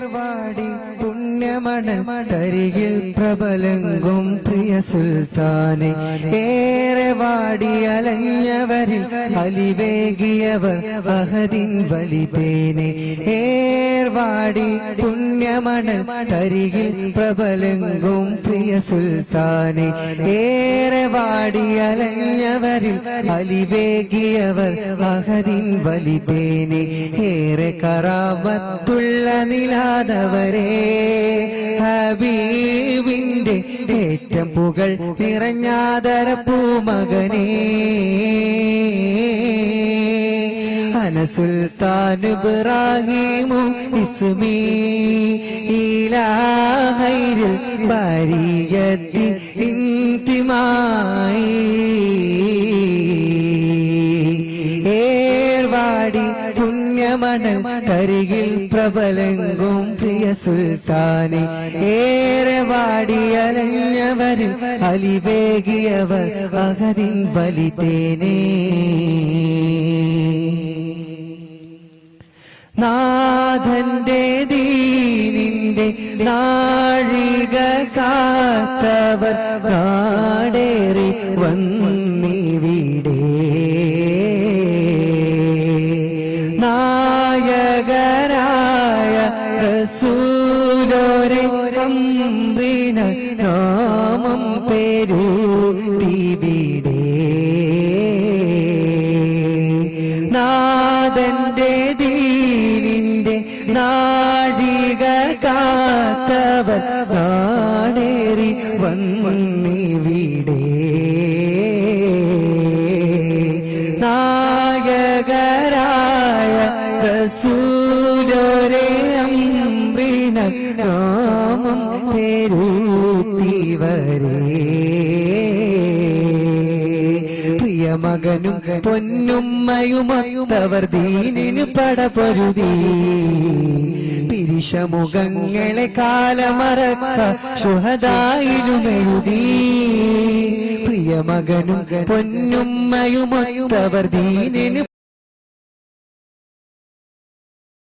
ഏർവാടി പുണ്യമണൽ തരികിൽ പ്രബലങ്കും പ്രിയ സുൽത്താനെ ഏറെ വാടി അലഞ്ഞവരിൽ അലിവേകിയവർ അഹദിൻ വലിതേനെ ഏർവാടി പുണ്യമണൽ തരികിൽ പ്രബലങ്കും പ്രിയ സുൽത്താനെ ഏറെ വാടി അലഞ്ഞവരിൽ അലിവേകിയവർ അഹദിൻ വലിതേനെ ഏറെ കറാമത്തുള്ള നിലാദവരെ ഹബീബിന്റെ ഏറ്റം പുകൾ നിറഞ്ഞാദര പൂമകനേ അന സുൽത്താൻ ഇബ്രാഹിമു ഇസ്മി ഇലാഹൈരിൽ ബരിയത്തി ഇന്തിമായി ഏർവാടി പുണ്യമണൽ തരികിൽ പ്രബലങ്കും പ്രിയ സുൽത്താനെ ഏറെ വാടി അലഞ്ഞവരിൽ അലിവേകിയവർ അഹദിൻ വലിതേനെ നാഥന്റെ ദീനിന്റെ നാഴിക കാത്തവർ നാടേറി വന്നിവിടെ നായകരായ റസൂലോരെ അംറിന നാമം പേരുത്തിവിടെ നാഥന്റെ ദീനിന്റെ നാഴിക കാത്തവർ നാടേറി വന്നിവിടെ നായകരായ റസൂലോരെ അംറിന നാമം പേരുത്തിവരേ മകനും പൊന്നുമ്മയുമൊത്തവർ ദീനിനു പടപൊരുതി പിരിശമുഖങ്ങളെ കാലമറക്ക ശുഹദായിലുമെഴുതി പ്രിയമകനും പൊന്നുമ്മയുമൊത്തവർ ദീനിനു